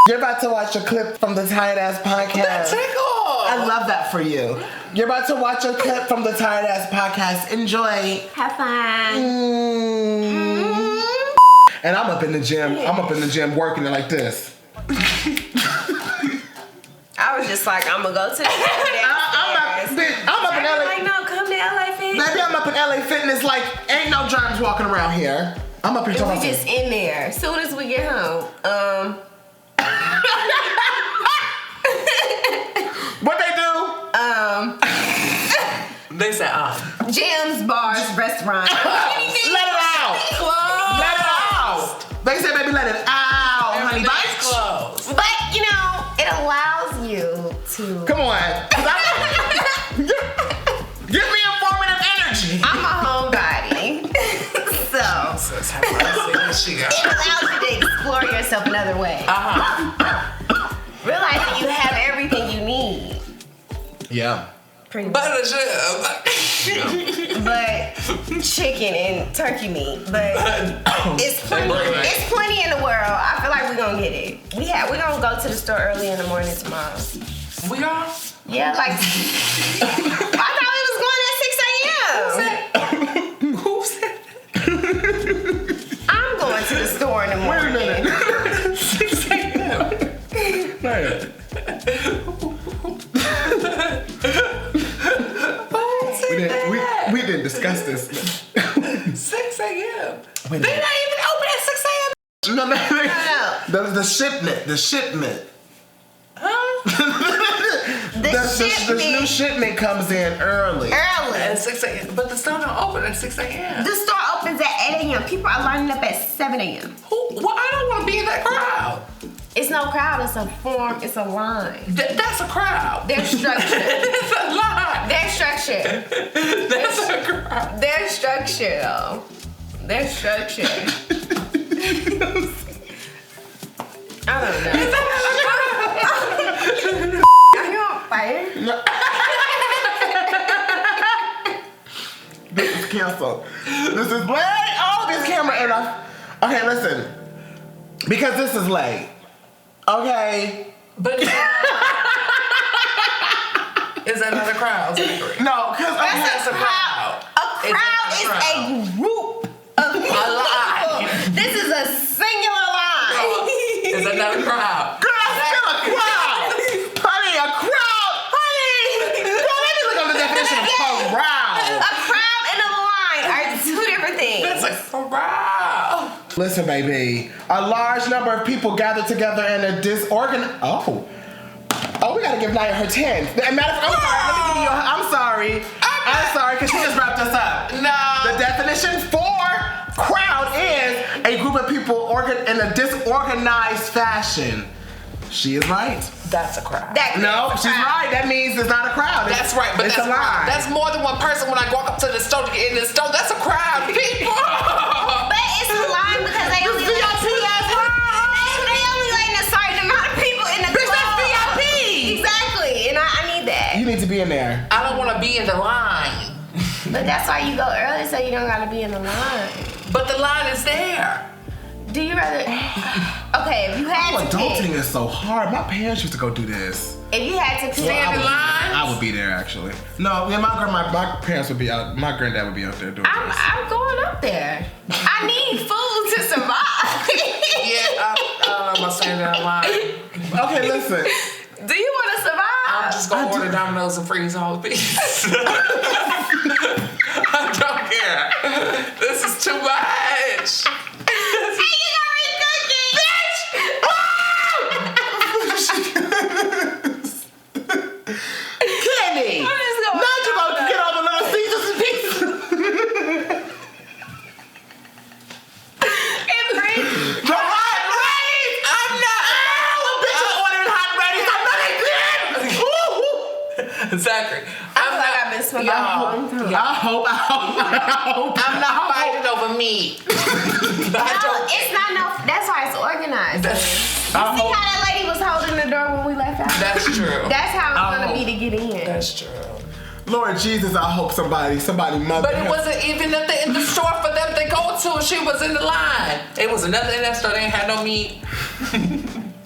You're about to watch a clip from the Tired Ass Podcast. That tickle. I love that for you. You're about to watch a clip from the Tired Ass Podcast. Enjoy. Have fun. And I'm up in the gym. I'm up in the gym working it like this. I was just like, I'm gonna go to the I'm up in LA. Like, no, come to LA Fitness. Baby, I'm up in LA Fitness like ain't no germs walking around here. I'm up here talking And we about just in there. As soon as we get home, what they do? They said, gyms, bars, restaurants. Let it out. Closed. Let it out. They said, baby, let it out, honey. everything's closed. But, you know, it allows you to... Come on. Give me informative energy. I'm a homebody. So... It allows you to explore yourself another way. Realizing you have everything you need. Yeah. Pretty much. But But chicken and turkey meat. But it's plenty in the world. I feel like we're gonna get it. We're gonna go to the store early in the morning tomorrow. we are? Yeah, like I thought we was going at 6 a.m. Who said I'm going to the store in the Wait a morning. minute. 6 a.m.? We didn't discuss this. 6 a.m. Wait a They're minute. not even open at 6 a.m. No. No. The shipment. The The new shipment comes in early. At 6 a.m. But the store don't open at 6 a.m. The store opens at 8 a.m. People are lining up at 7 a.m. Well, I don't want to be in that crowd. It's no crowd, it's a form, it's a line. That's a crowd. They're structured. It's a line. They're structured. That's a crowd. They're structured, though. They're structured. I don't know. Are you on fire? This is canceled. This is late. Oh, this camera and okay, listen. Because this is late. Okay. But is that not a crowd, Zachary? No, because That's a crowd. A crowd is a group of people. A line. This is a singular line. Is that not a crowd? Girl, that's still a crowd. Honey, a crowd. Honey. Girl, let me look up the definition of crowd. A crowd and a line are two different things. That's a crowd. Listen, baby. A large number of people gathered together in a disorganized... Oh, we gotta give Nia her 10. I'm sorry, because she just wrapped us up. No. The definition for crowd is a group of people in a disorganized fashion. She is right. That's a crowd. No, she's right. That means it's not a crowd. That's right, but it's that's a line. That's more than one person. When I walk up to the store to get in the store, that's a crowd, people. But it's a line because they only let a certain amount of people in the club. That's VIP. Exactly, and I need that. You need to be in there. I don't want to be in the line. But that's why you go early, so you don't gotta be in the line. But the line is there. Do you rather? Okay, if you had to Adulting pick, is so hard. My parents used to go do this. if you had to pick, Stand in line. I would be there actually. No, yeah, my parents would be out. My granddad would be out there doing this. I'm going up there. I need food to survive. Yeah, I don't know about standing in line. Okay, listen. Do you want to survive? I'm just gonna order Domino's and freeze all the pieces. I don't care. This is too much. Kenny! Not you about to get all the little Caesars and pieces. The hot ready! I'm not. Oh, bitches ordering hot ready. I'm not again. Zachary, I feel like I've been smoking all time. I hope. I'm not fighting over meat. No, it's not no. That's why it's organized. See how that lady was holding the door when we left out? That's true. That's how it's gonna be to get in. That's true. Lord Jesus, I hope somebody mother. But it wasn't even nothing in the store for them to go to. She was in the line. It was nothing in that store. They ain't had no meat.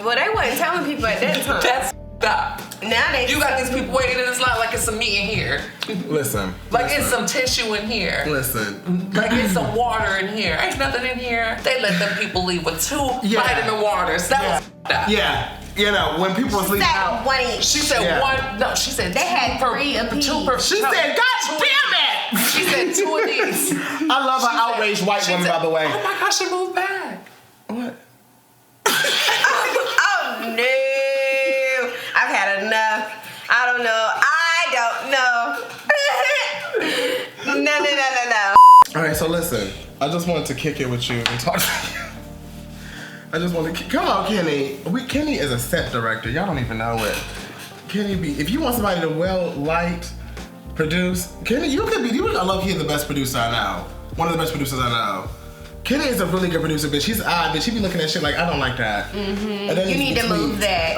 Well, they wasn't telling people at that time. That's up. Now they You got these people waiting in this line like it's some meat in here. Listen. Like it's some tissue in here. Listen. Like it's some water in here. Ain't nothing in here. They let them people leave with 2 bite in the waters. That was up. Yeah. You know, when people was leaving out. One each. She said one. No, she said they had 3 apiece. She said, God damn it! She said 2 of these. I love an outraged white woman, by the way. Oh my gosh, she moved back. What? Oh no! I've had enough. I don't know. No. All right, so listen. I just wanted to kick it with you and talk to you. I just want to come on, Kenny. Kenny is a set director. Y'all don't even know it. Kenny if you want somebody to light, produce, Kenny, you I love he's the best producer I know. One of the best producers I know. Kenny is a really good producer, bitch. She's odd, bitch. She be looking at shit like, I don't like that. Mm-hmm. And then you need to move that.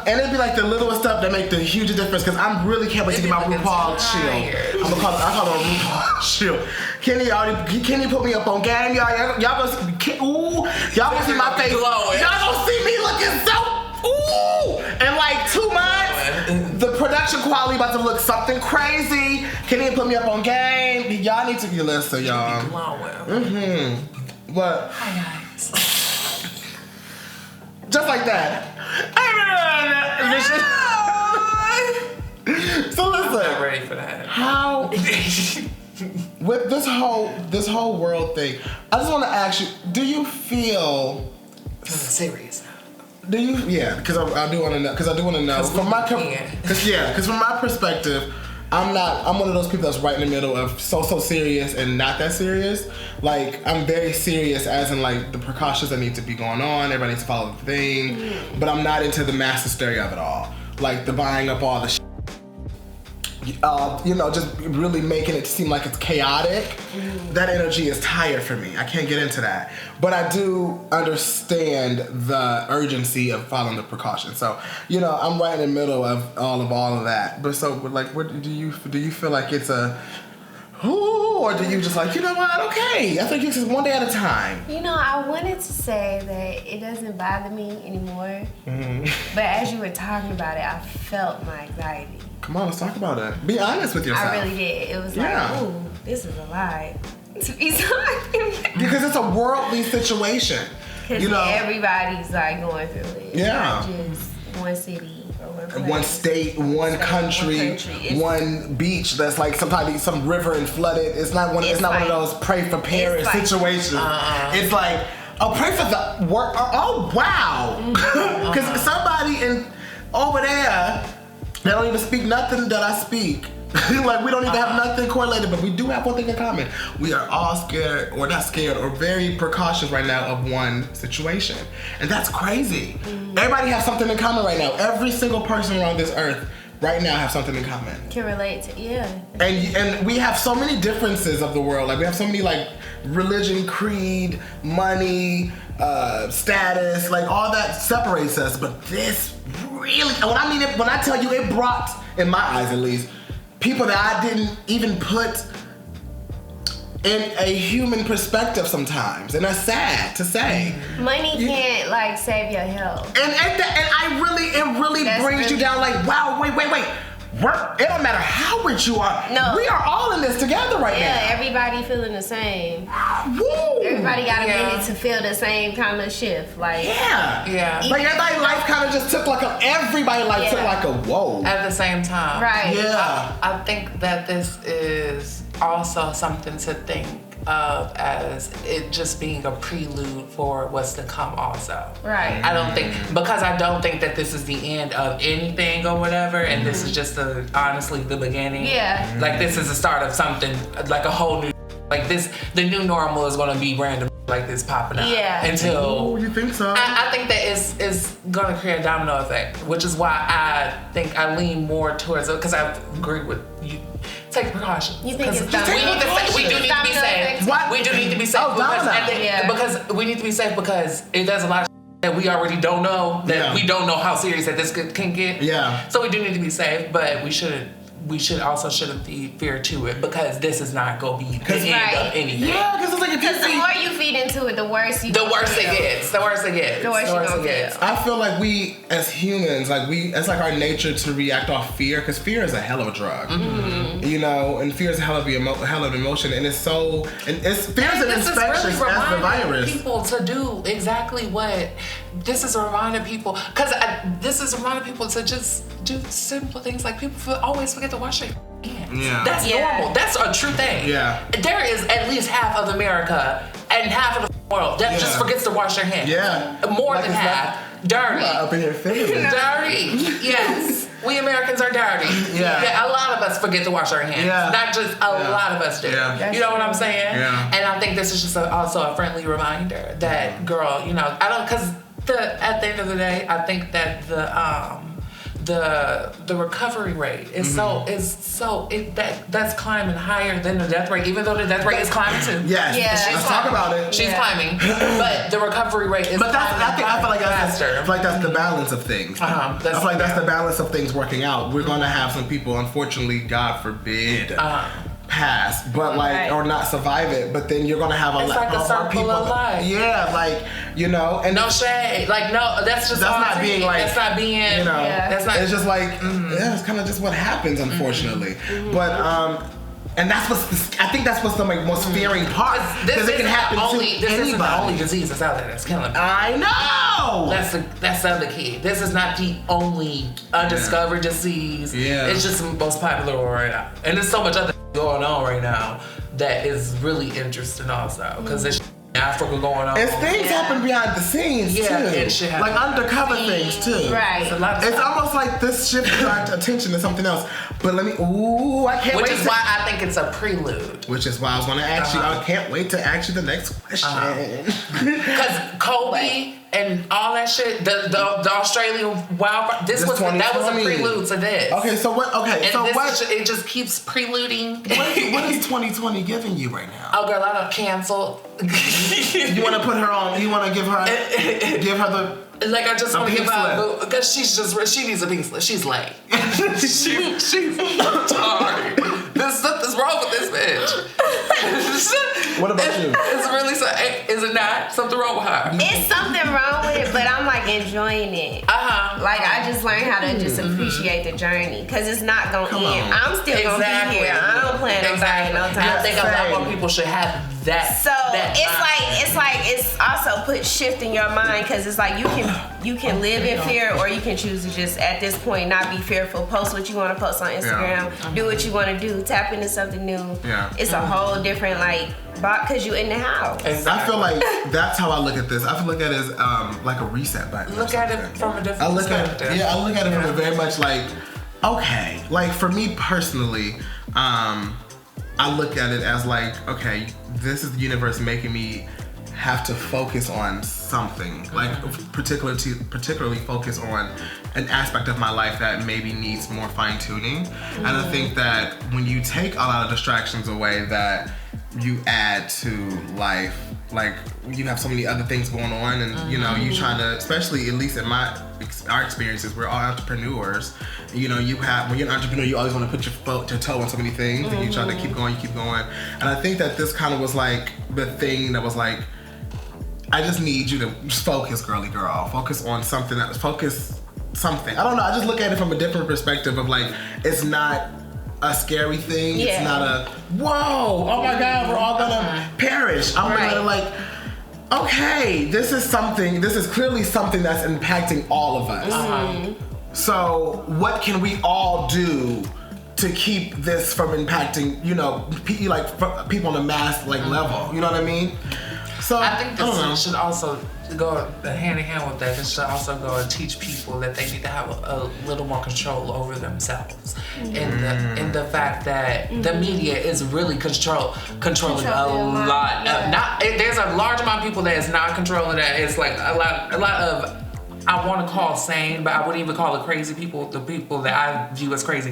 And it'd be like the littlest stuff that make the hugest difference, because I'm really can't wait to get my RuPaul shield. I call her RuPaul shield. Kenny put me up on game, y'all. Y'all gonna see my face. Glowing. Y'all gonna see me looking so, in like 2 months, the production quality about to look something crazy. Kenny put me up on game. Y'all need to listen, y'all. Mm-hmm. What? Hi guys. Just like that. So listen. I'm not ready for that. How with this whole world thing, I just want to ask you: do you feel serious? Do you? Yeah, because I do want to know. Because I do want to know from my because from my perspective. I'm one of those people that's right in the middle of so serious and not that serious. Like, I'm very serious as in, like, the precautions that need to be going on. Everybody needs to follow the thing. But I'm not into the mass hysteria of it all. Like, the buying up all the shit. Just really making it seem like it's chaotic. That energy is tired for me. I can't get into that. But I do understand the urgency of following the precautions. So, I'm right in the middle of all of that. But so, like, what do you feel like it's a, or do you just like, you know what, okay, I think it's just one day at a time? I wanted to say that it doesn't bother me anymore. But as you were talking about it, I felt my anxiety. Come on, let's talk about it. Be honest with yourself. I really did. It was like, ooh, this is a lie. To be talking. Because it's a worldly situation. Because everybody's like going through it. Yeah. It's not just one city or one place. One state, one country, one beach that's like sometimes some river and flooded. It's not one of those pray for Paris situations. It's like, pray for the work. Oh wow. Because somebody over there, they don't even speak nothing that I speak. Like, we don't even have nothing correlated, but we do have one thing in common. We are all scared, or not scared, or very precautious right now of one situation. And that's crazy. Everybody has something in common right now. Every single person around this earth right now have something in common. Can relate to, And we have so many differences of the world. Like, we have so many, like, religion, creed, money, status, like, all that separates us. But this really, when I tell you, it brought, in my eyes at least, people that I didn't even put in a human perspective sometimes, and that's sad to say. Money can't like save your health. And it really brings you down. Like, wow, wait. It don't matter how rich you are. No, we are all in this together right now. Yeah, everybody feeling the same. Woo! Everybody got a minute to feel the same kind of shift. Like, like everybody's life kind of just took like everybody's life took like a whoa at the same time. Right. Yeah. I think that this is also something to think of as it just being a prelude for what's to come also. Right. I don't think that this is the end of anything or whatever, and this is just honestly the beginning. Yeah. Like, this is the start of something, like a whole new, like this, the new normal is gonna be random like this popping up. Yeah. Until you think so? I think that it's gonna create a domino effect, which is why I think I lean more towards it, because I agree with you. Take precautions. You think it's we do need to be safe. What? We do need to be safe because we need to be safe because there's a lot of that we already don't know, that we don't know how serious that this can get. Yeah. So we do need to be safe, but we shouldn't we shouldn't be fear to it because this is not gonna be the end right. of anything. Yeah, because it's like Because the more you feed into it, the worse you. The worse it gets. The worse it gets. The worse it gets. I feel like we as humans, it's like our nature to react off fear, because fear is a hell of a drug. Mm-hmm. You know, and fear is a hell of emotion, and it's so, and it's fear is as infectious as the virus. People to do exactly what this is reminding people, because this is reminding people to just do simple things like people always forget to wash their hands. Yeah. That's normal. That's a true thing. Yeah. There is at least half of America and half of the world that just forgets to wash their hands. Yeah. More than half. Dirty. Up in here feeling. Dirty. Yes. We Americans are dirty. Yeah. A lot of us forget to wash our hands. Yeah. Not just a lot of us do. Yeah. You know what I'm saying? Yeah. And I think this is just also a friendly reminder that, girl, you know, because at the end of the day, I think that the recovery rate is that's climbing higher than the death rate, even though the death rate is climbing too. Yes. Yeah. Let's talk about it. She's climbing, but the recovery rate is. But I feel like faster. that's the balance of things. I feel like that's the balance of things working out. We're gonna have some people, unfortunately, God forbid, pass, but or not survive it. But then you're gonna have a lot more people. Life. Yeah, like, you know, and no shade. Like, no, that's not being like, that's not being, you know, that's not. It's just like, it's kind of just what happens, unfortunately. Mm-hmm. But and that's I think that's what's the most fearing part, because it can happen to anybody. This isn't the only disease that's out there that's killing people. I know. That's the other key. This is not the only undiscovered disease. Yeah. It's just the most popular one right now, and there's so much other going on right now that is really interesting also, because there's Africa going on. It's things happen behind the scenes too. It should happen. Like undercover things too. Right. It's almost like this shifts our attention to something else. But I can't wait. Which is why I think it's a prelude. Which is why I was going to ask you. I can't wait to ask you the next question. Because Kobe and all that shit, the Australian wildfire, that was a prelude to this. Okay, so what? Okay, and so what? It just keeps preluding. What is 2020 giving you right now? Oh, girl, I done canceled. You want to put her on? You want to give her the? Like, I just want to give her because she needs a pink slip. She's late. she's sorry. There's something's wrong with this bitch. What about you? It's really is it not something wrong with her? It's something wrong with it, but I'm like enjoying it. Like, I just learned how to just appreciate the journey, because it's not gonna end. I'm still gonna be here. I don't plan on dying no time. I think a lot more people should have that. So it's also put shift in your mind, because it's like you can live in fear, or you can choose to just at this point not be fearful. Post what you want to post on Instagram. Do what you want to do. Tap into something new. Yeah. It's a whole different because you in the house. Exactly. I feel like that's how I look at this. I look at it as like a reset button. Look at it from a different perspective. I look at it from a very much like, okay, like for me personally, I look at it as like, okay, this is the universe making me have to focus on something, like particularly focus on an aspect of my life that maybe needs more fine tuning. And I think that when you take a lot of distractions away that you add to life, like you have so many other things going on, and you know, you trying to, especially at least in our experiences, we're all entrepreneurs. You know, when you're an entrepreneur, you always want to put your toe on so many things, and you try to keep going. And I think that this kind of was like the thing that was like, I just need you to just focus, girly girl. Focus on something. Something. I don't know. I just look at it from a different perspective of like, it's not a scary thing. Yeah. It's not a, whoa, oh my God, we're all gonna perish. I'm gonna like, okay, this is clearly something that's impacting all of us. So what can we all do to keep this from impacting, you know, people on a mass level? You know what I mean? So I think this should also go hand in hand with that. It should also go and teach people that they need to have a little more control over themselves, in the fact that the media is really controlling a lot. There's a large amount of people that is not controlling that. It's like a lot of I want to call sane, but I wouldn't even call it crazy people, the people that I view as crazy,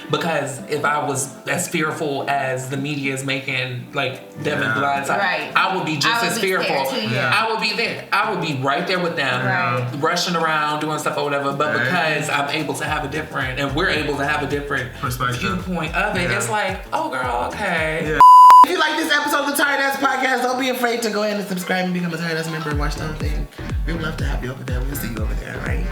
because if I was as fearful as the media is making, like, them in blindside, I would be just as fearful. I would be there. I would be right there with them, rushing around, doing stuff or whatever, but because I'm able to have a different, and we're able to have a different viewpoint of it, it's like, oh girl, okay. Yeah. If you like this episode of the Tired Ass Podcast, don't be afraid to go ahead and subscribe and become a Tired Ass member and watch the whole thing. We would love to have you over there. We'll see you over there, right?